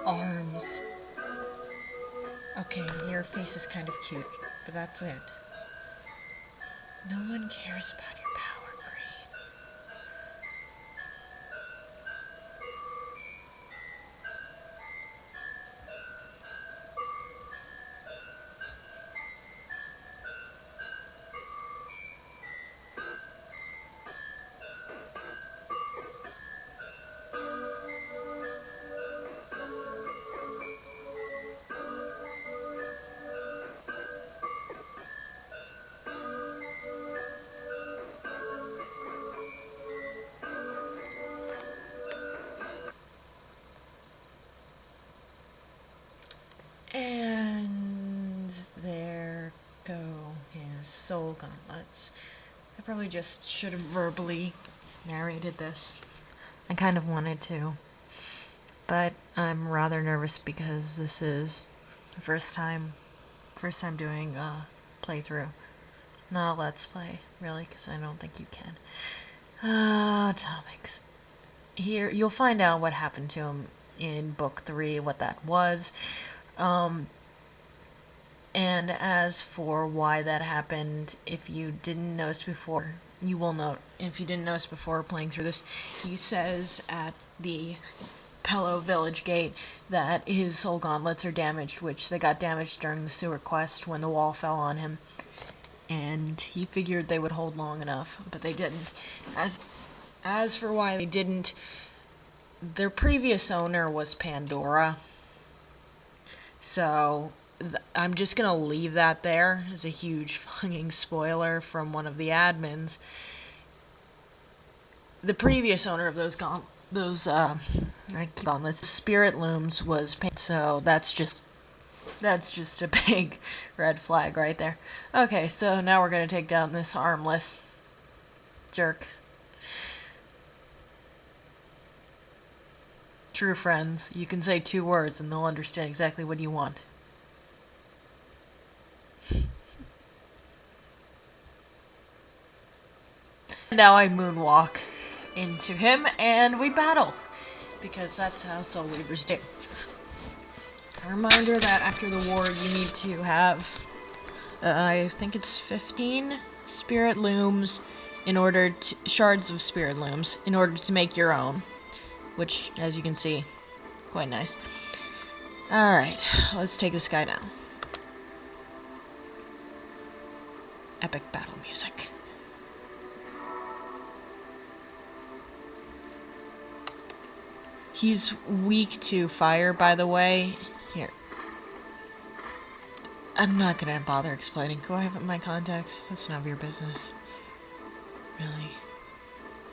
arms. Okay, your face is kind of cute, but that's it. No one cares about your power, Green. And there go his soul gauntlets. I probably just should have verbally narrated this. I kind of wanted to, but I'm rather nervous because this is the first time doing a playthrough. Not a let's play, really, because I don't think you can. Topics. Here, you'll find out what happened to him in book 3, what that was. And as for why that happened, if you didn't notice before, you will note. If you didn't notice before playing through this, he says at the Pello village gate that his soul gauntlets are damaged, which they got damaged during the sewer quest when the wall fell on him. And he figured they would hold long enough, but they didn't. As for why they didn't, their previous owner was Pandora. So I'm just gonna leave that there as a huge fucking spoiler from one of the admins. The previous owner of those spirit looms was so that's just a big red flag right there. Okay, so now we're gonna take down this armless jerk. True friends, you can say 2 words and they'll understand exactly what you want. Now I moonwalk into him and we battle, because that's how Soul Weavers do. A reminder that after the war you need to have, I think it's 15 spirit looms shards of spirit looms in order to make your own, which, as you can see, quite nice. Alright, let's take this guy down. Epic battle music. He's weak to fire, by the way. Here. I'm not gonna bother explaining. Go ahead with my context. That's none of your business. Really.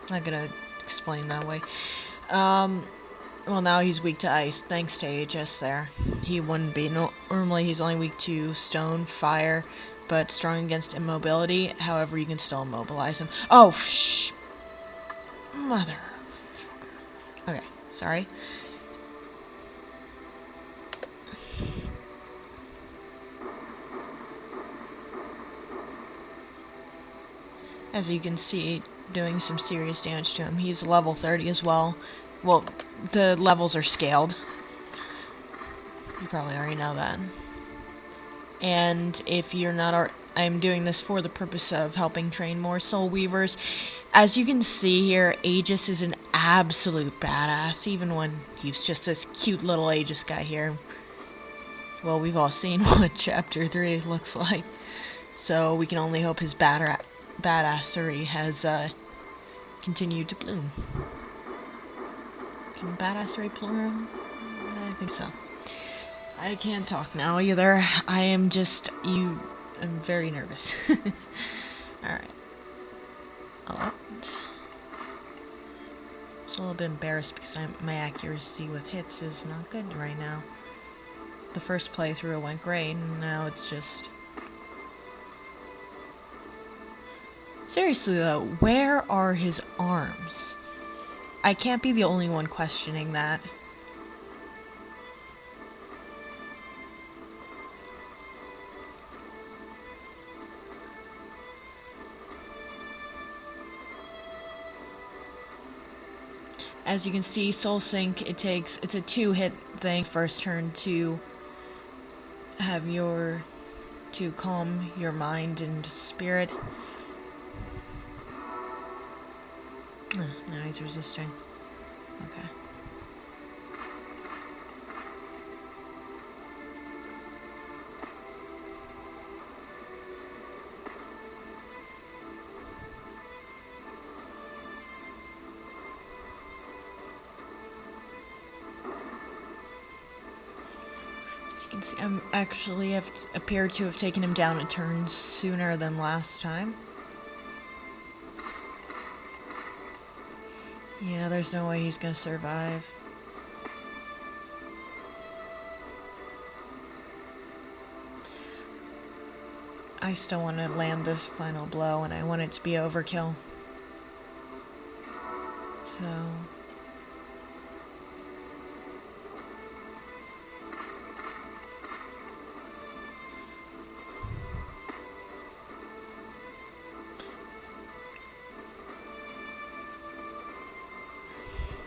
I'm not gonna explain that way. Well, now he's weak to ice, thanks to HS there. He wouldn't be. Normally he's only weak to stone, fire, but strong against immobility. However, you can still immobilize him. Oh, shh! Mother... Okay, sorry. As you can see, doing some serious damage to him. He's level 30 as well. Well, the levels are scaled. You probably already know that. And if you're not... I'm doing this for the purpose of helping train more Soul Weavers. As you can see here, Aegis is an absolute badass, even when he's just this cute little Aegis guy here. Well, we've all seen what Chapter 3 looks like. So we can only hope his badassery has continued to bloom. Can badassery bloom? I think so. I can't talk now either. I am just... I'm very nervous. Alright. I'm a little bit embarrassed because my accuracy with hits is not good right now. The first playthrough went great, and now it's just... Seriously though, where are his arms? I can't be the only one questioning that. As you can see, Soul Sync, it's a 2-hit thing. First turn to have to calm your mind and spirit. Now he's resisting. Okay. As you can see, I've appeared to have taken him down a turn sooner than last time. Yeah, there's no way he's gonna survive. I still want to land this final blow, and I want it to be overkill.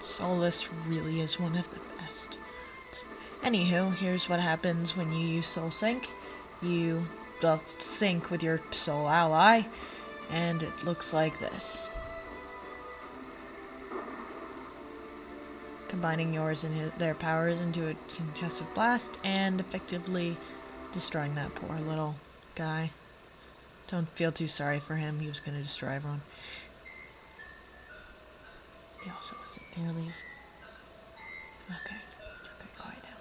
Soulless really is one of the best. Anywho, here's what happens when you use Soul Sync. You sync with your soul ally, and it looks like this. Combining yours and their powers into a concussive blast, and effectively destroying that poor little guy. Don't feel too sorry for him, he was going to destroy everyone. He also wasn't nearly as... Okay, quiet down.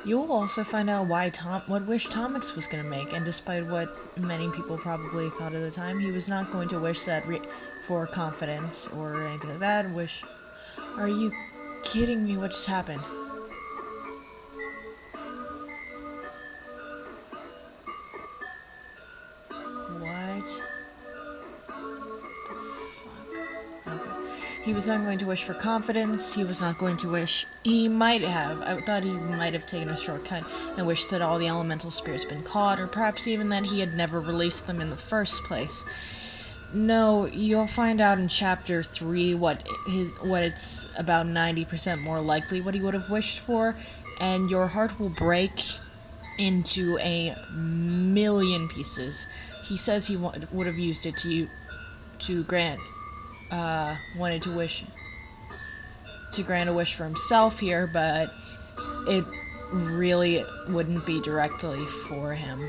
You will also find out what wish Tomix was going to make, and despite what many people probably thought at the time, he was not going to wish that for confidence or anything like that. Are you kidding me? What just happened? What? He was not going to wish for confidence. He was not going to wish... He might have. I thought he might have taken a shortcut and wished that all the elemental spirits had been caught, or perhaps even that he had never released them in the first place. No, you'll find out in Chapter 3 what it's about 90% more likely what he would have wished for, and your heart will break into a million pieces. He says he would have used it to grant... wanted to grant a wish for himself here, but it really wouldn't be directly for him.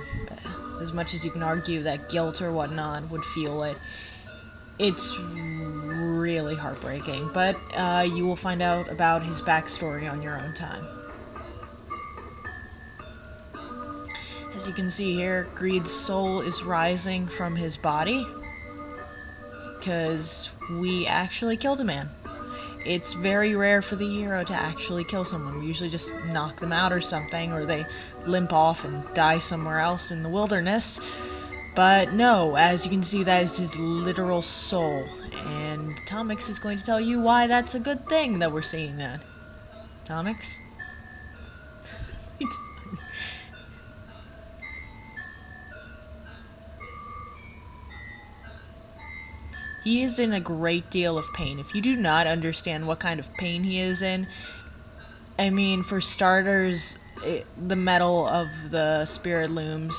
As much as you can argue that guilt or whatnot would fuel it, it's really heartbreaking. But you will find out about his backstory on your own time. As you can see here, Greed's soul is rising from his body, because we actually killed a man. It's very rare for the hero to actually kill someone. We usually just knock them out or something, or they limp off and die somewhere else in the wilderness. But no, as you can see, that is his literal soul. And Tomix is going to tell you why that's a good thing that we're seeing that. Tomix? He is in a great deal of pain. If you do not understand what kind of pain he is in, I mean, for starters, the metal of the spirit looms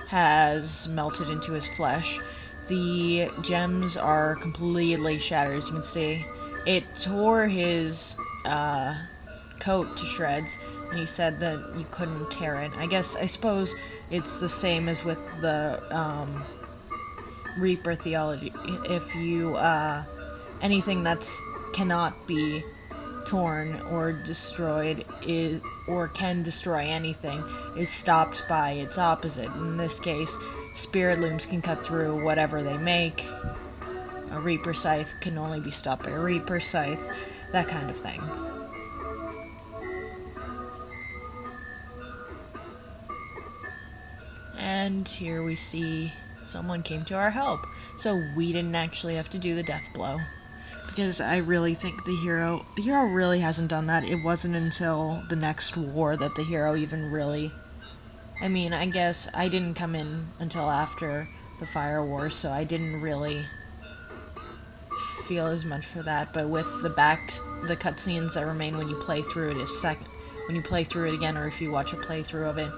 has melted into his flesh. The gems are completely shattered, as you can see. It tore his coat to shreds, and he said that you couldn't tear it. I suppose it's the same as with the Reaper theology. If you anything that's cannot be torn or destroyed or can destroy anything is stopped by its opposite. In this case, spirit looms can cut through whatever they make. A Reaper scythe can only be stopped by a Reaper scythe, that kind of thing. And here we see someone came to our help, so we didn't actually have to do the death blow. Because I really think the hero really hasn't done that. It wasn't until the next war that the hero even really... I mean, I guess I didn't come in until after the Fire War, so I didn't really feel as much for that. But with the cutscenes that remain when you play through it when you play through it again, or if you watch a playthrough of it,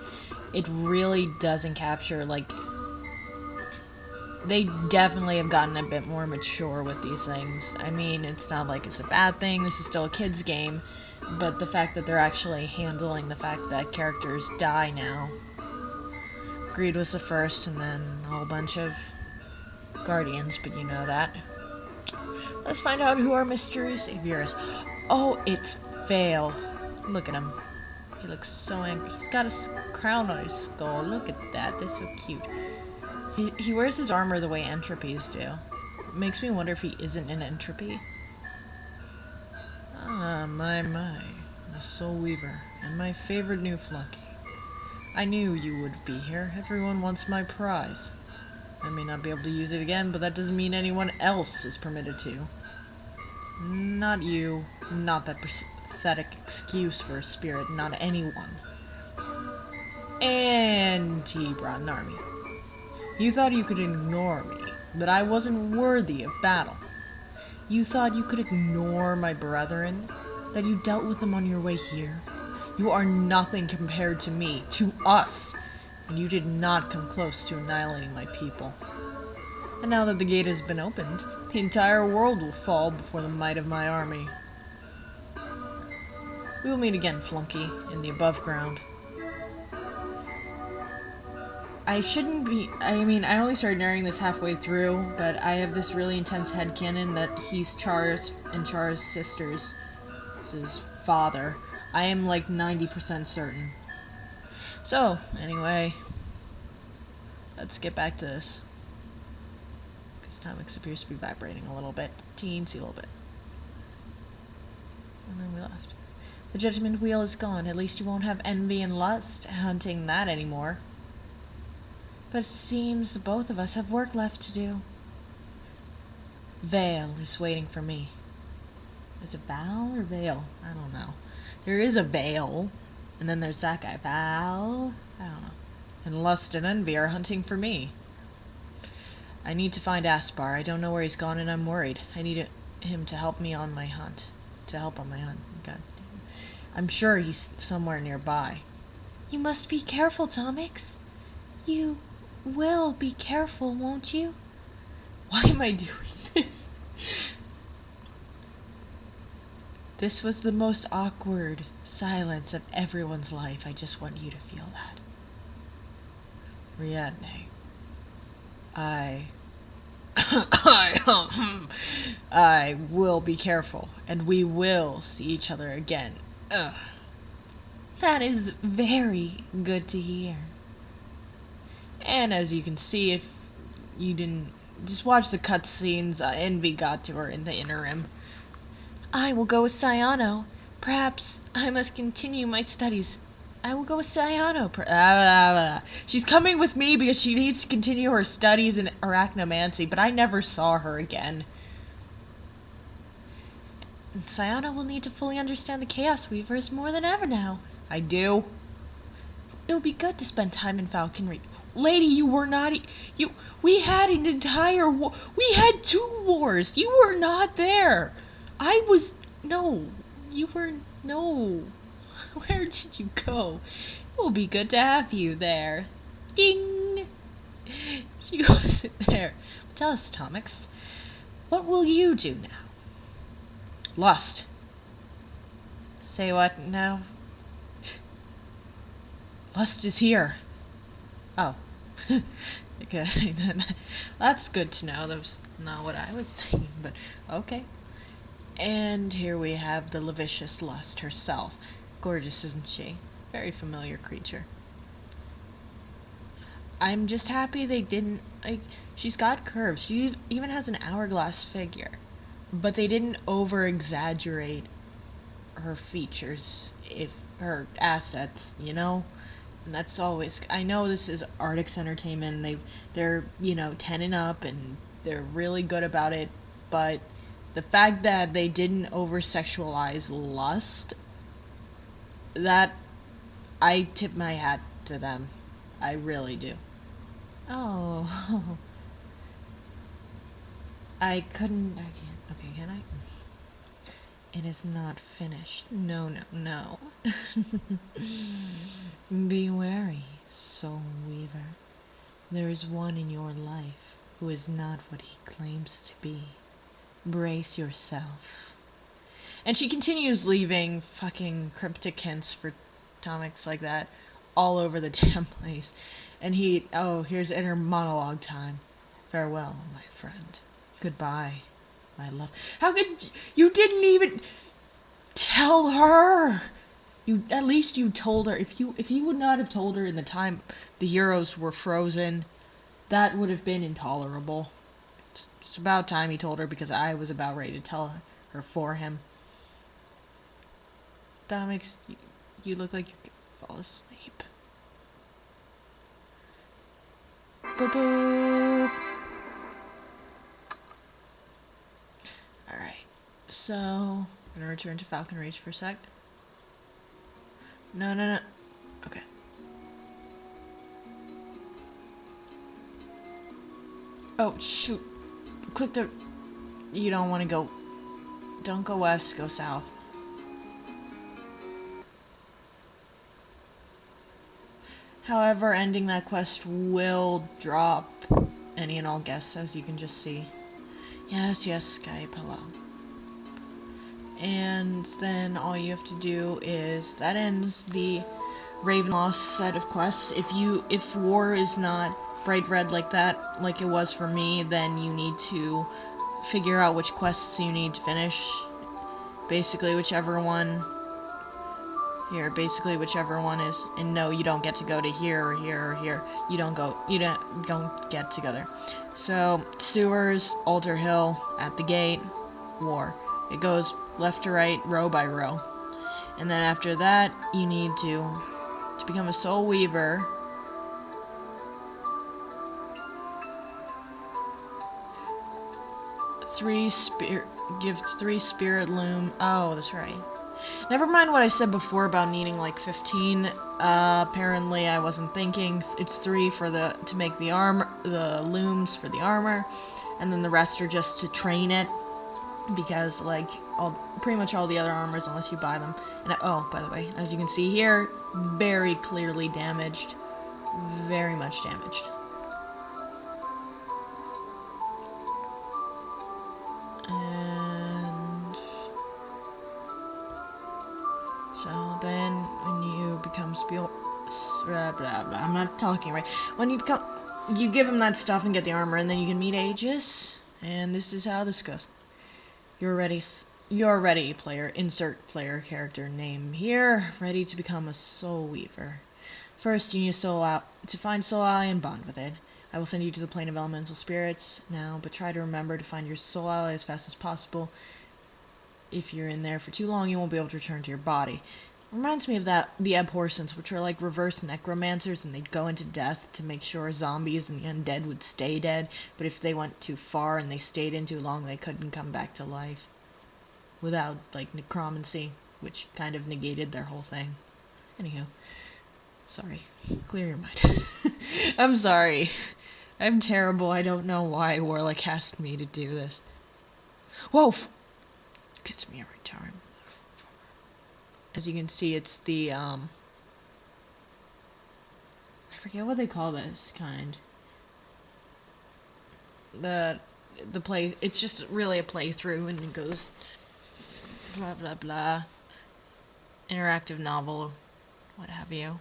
it really doesn't capture, like... They definitely have gotten a bit more mature with these things. I mean, it's not like it's a bad thing, this is still a kid's game, but the fact that they're actually handling the fact that characters die now. Greed was the first, and then a whole bunch of Guardians, but you know that. Let's find out who our mystery savior is. Oh, it's Vale. Look at him. He looks so angry. He's got a crown on his skull. Look at that. They're so cute. He wears his armor the way Entropies do. It makes me wonder if he isn't an Entropy. Ah, my. The Soul Weaver, and my favorite new flunky. I knew you would be here. Everyone wants my prize. I may not be able to use it again, but that doesn't mean anyone else is permitted to. Not you. Not that pathetic excuse for a spirit. Not anyone. And he brought an army. You thought you could ignore me, that I wasn't worthy of battle. You thought you could ignore my brethren, that you dealt with them on your way here. You are nothing compared to me, to us, and you did not come close to annihilating my people. And now that the gate has been opened, the entire world will fall before the might of my army. We will meet again, flunky, in the above ground. I only started narrating this halfway through, but I have this really intense headcanon that he's Char's and Char's sister's father. I am like 90% certain. So, anyway, let's get back to this. Because Tomix appears to be vibrating a little bit, teensy little bit. And then we left. The judgment wheel is gone. At least you won't have envy and lust hunting that anymore. But it seems the both of us have work left to do. Vale is waiting for me. Is it Val or Vale? I don't know. There is a Vale, and then there's that guy, Val. I don't know. And lust and envy are hunting for me. I need to find Aspar. I don't know where he's gone, and I'm worried. I need him to help me on my hunt. God damn. I'm sure he's somewhere nearby. You must be careful, Tomix. You will be careful, won't you? Why am I doing this? This was the most awkward silence of everyone's life. I just want you to feel that. Ariadne. I will be careful, and we will see each other again. Ugh. That is very good to hear. And as you can see, if you didn't just watch the cutscenes, envy got to her in the interim. I will go with Cyano. Perhaps I must continue my studies. I will go with Cyano. She's coming with me because she needs to continue her studies in arachnomancy, but I never saw her again. And Cyano will need to fully understand the Chaos Weavers more than ever now. I do. It will be good to spend time in falconry. Lady, you were not... We had an entire war. We had 2 wars. You were not there. I was... No. You were... No. Where did you go? It will be good to have you there. Ding! She wasn't there. But tell us, Tomix, what will you do now? Lust. Say what now? Lust is here. Oh. Okay. That's good to know. That was not what I was thinking, but okay. And here we have the lascivious Lust herself. Gorgeous, isn't she? Very familiar creature. I'm just happy they didn't, like, she's got curves. She even has an hourglass figure. But they didn't over-exaggerate her features, her assets, you know? And that's always, I know this is Artix Entertainment, they're, 10 and up, and they're really good about it, but The fact that they didn't over-sexualize lust, that, I tip my hat to them. I really do. Oh. I can't. Okay, can I? It is not finished. No, no, no. Be wary, Soul Weaver. There is one in your life who is not what he claims to be. Brace yourself. And she continues leaving fucking cryptic hints for comics like that all over the damn place. And here's inner monologue time. Farewell, my friend. Goodbye, my love. How could you didn't even tell her? At least you told her. If you would not have told her in the time the heroes were frozen, that would have been intolerable. It's about time he told her, because I was about ready to tell her for him. That makes you look like you could fall asleep. Boop boop. Alright, so I'm gonna return to Falcon Rage for a sec. No. Okay. Oh, shoot. Click the... You don't want to go... Don't go west, go south. However, ending that quest will drop any and all guests, as you can just see. Yes, Skype, hello. And then all you have to do is... That ends the Ravenloss set of quests. If war is not bright red like that, like it was for me, then you need to figure out which quests you need to finish. Basically whichever one is, and no, you don't get to go to here or here or here. You don't get to go there. So sewers, Altar Hill, at the gate, war. It goes left to right, row by row. And then after that, you need to become a Soul Weaver. Give 3 spirit loom. Oh, that's right. Never mind what I said before about needing like 15. Apparently I wasn't thinking. It's 3 to make the armor, the looms for the armor, and then the rest are just to train it, because like pretty much all the other armors, unless you buy them. And oh, by the way, as you can see here, very clearly damaged, very much damaged. And so then when you become I'm not talking right. When you give him that stuff and get the armor, and then you can meet Aegis, and this is how this goes. You're ready, player. Insert player character name here. Ready to become a Soul Weaver. First, you need to find Soul Ally and bond with it. I will send you to the plane of elemental spirits now, but try to remember to find your Soul Ally as fast as possible. If you're in there for too long, you won't be able to return to your body. Reminds me of the Abhorrents, which are like reverse necromancers, and they'd go into death to make sure zombies and the undead would stay dead, but if they went too far and they stayed in too long, they couldn't come back to life. Without, like, necromancy, which kind of negated their whole thing. Anywho. Sorry. Clear your mind. I'm sorry. I'm terrible. I don't know why Warlic asked me to do this. Whoa! Gets me every time. As you can see, it's the, I forget what they call this kind. It's just really a playthrough, and it goes blah blah blah. Interactive novel, what have you.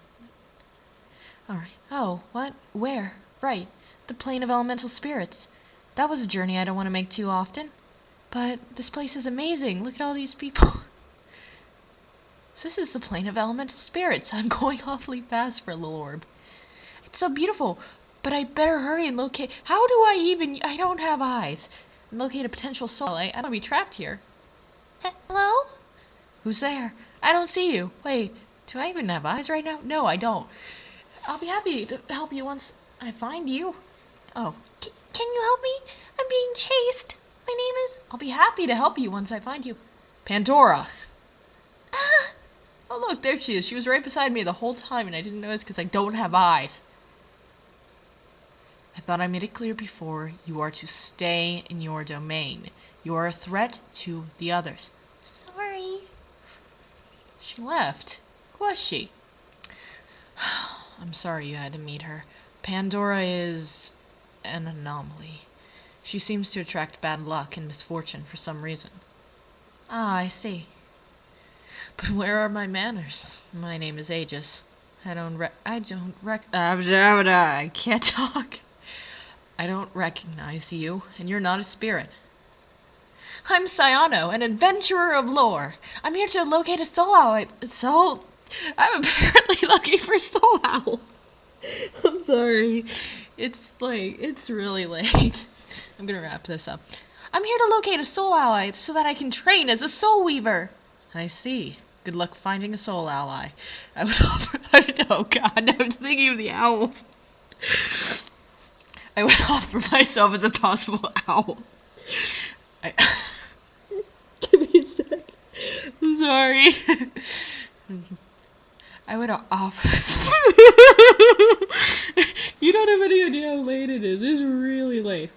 Alright. Oh, what? Where? Right. The plane of elemental spirits. That was a journey I don't want to make too often. But this place is amazing. Look at all these people. So this is the plane of elemental spirits. I'm going awfully fast for a little orb. It's so beautiful, but I better hurry and locate... How do I don't have eyes. Locate a potential soul. I don't want to be trapped here. Hello? Who's there? I don't see you. Wait, do I even have eyes right now? No, I don't. I'll be happy to help you once I find you. Oh, can you help me? I'm being chased. My name is... I'll be happy to help you once I find you. Pandora. Ah! Oh, look, there she is. She was right beside me the whole time, and I didn't notice because I don't have eyes. I thought I made it clear before. You are to stay in your domain. You are a threat to the others. Sorry. She left. Who was she? I'm sorry you had to meet her. Pandora is an anomaly. She seems to attract bad luck and misfortune for some reason. Ah, I see. But where are my manners? My name is Aegis. I can't talk. I don't recognize you, and you're not a spirit. I'm Cyano, an adventurer of lore. I'm here to locate a soul owl. I'm apparently looking for soul owl. I'm sorry. It's late. It's really late. I'm gonna wrap this up. I'm here to locate a soul ally so that I can train as a soul weaver. I see. Good luck finding a soul ally. I would offer... Oh god, I was thinking of the owls. I would offer myself as a possible owl. Give me a sec. I'm sorry. I would offer... You don't have any idea how late it is. It's really late.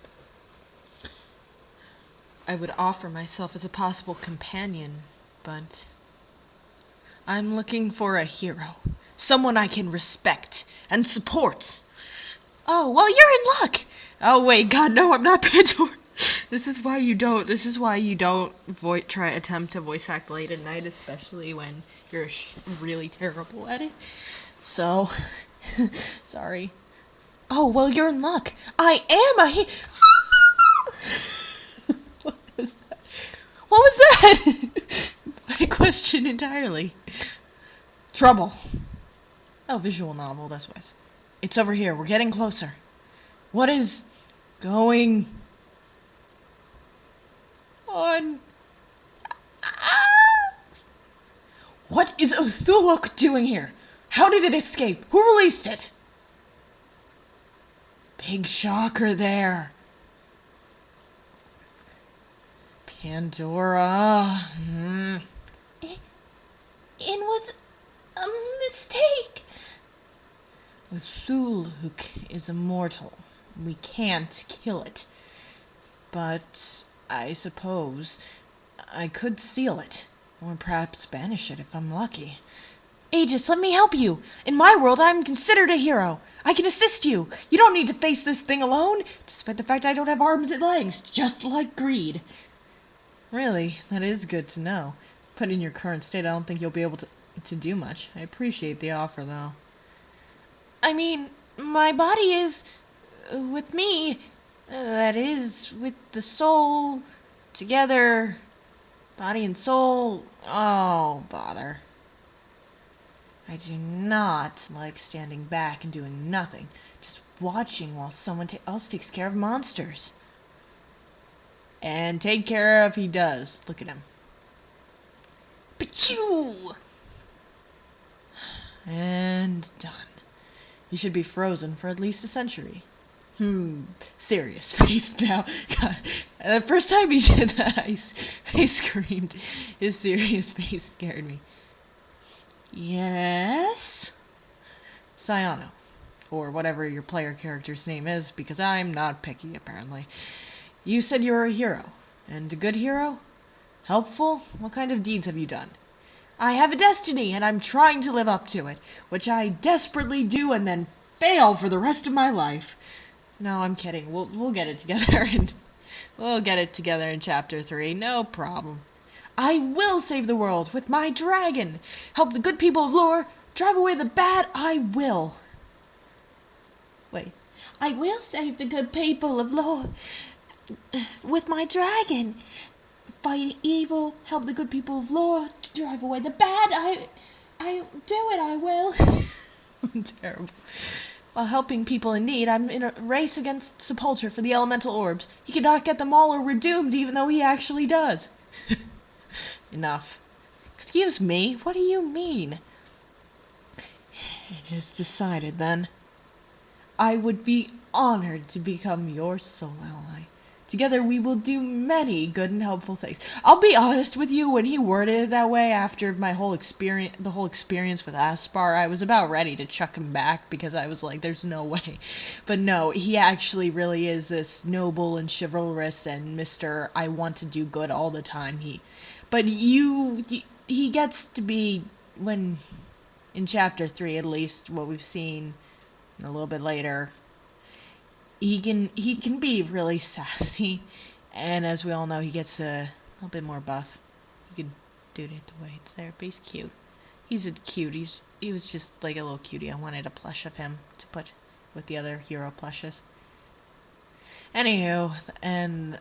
I would offer myself as a possible companion, but... I'm looking for a hero. Someone I can respect and support. Oh, well, you're in luck. Oh, wait, God, no, I'm not Pandora. This is why you don't attempt to voice act late at night, especially when you're really terrible at it. So, sorry. Oh, well, you're in luck. I am a What was that? What was that? I question entirely. Trouble. Oh, visual novel, that's wise. It's over here. We're getting closer. What is going on? What is Uthulok doing here? How did it escape? Who released it? Big shocker there. Pandora. It was a mistake. Uthulok is immortal. We can't kill it. But I suppose I could seal it, or perhaps banish it if I'm lucky. Aegis, let me help you. In my world, I'm considered a hero. I can assist you. You don't need to face this thing alone, despite the fact I don't have arms and legs, just like Greed. Really, that is good to know. But in your current state, I don't think you'll be able to do much. I appreciate the offer, though. I mean, my body is with me. That is, with the soul together. Body and soul. Oh, bother. I do not like standing back and doing nothing. Just watching while someone else takes care of monsters. And take care of he does. Look at him. Pachoo! And done. You should be frozen for at least a century. Serious face now. God, the first time he did that, I screamed. His serious face scared me. Yes? Cyano. Or whatever your player character's name is, because I'm not picky, apparently. You said you were a hero. And a good hero? Helpful? What kind of deeds have you done? I have a destiny, and I'm trying to live up to it, which I desperately do and then fail for the rest of my life. No, I'm kidding. We'll get it together, and we'll get it together in Chapter 3. No problem. I will save the world with my dragon. Help the good people of lore. Drive away the bad. I will. Wait. I will save the good people of lore with my dragon. Fight evil. Help the good people of lore. Drive away the bad. I do it. I will. I'm terrible. While helping people in need, I'm in a race against Sepulcher for the elemental orbs. He cannot get them all or we're doomed, even though he actually does. Enough. Excuse me, what do you mean? It is decided, then. I would be honored to become your soul ally. Together we will do many good and helpful things. I'll be honest with you, when he worded it that way after the whole experience with Aspar, I was about ready to chuck him back because I was like, there's no way. But no, he actually really is this noble and chivalrous and Mr. I want to do good all the time. But he gets to be, when, in chapter 3 at least, what we've seen a little bit later, he can be really sassy, and as we all know, he gets a little bit more buff. You can do it the way it's there, but he's cute. He's a cute. He was just like a little cutie. I wanted a plush of him to put with the other hero plushes. Anywho, and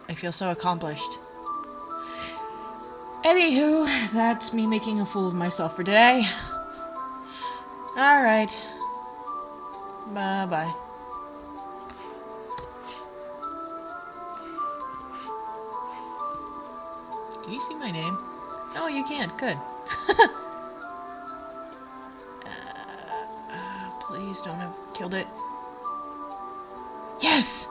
I feel so accomplished. Anywho, that's me making a fool of myself for today. Alright. Bye-bye. Can you see my name? No, you can't. Good. Please don't have killed it. Yes!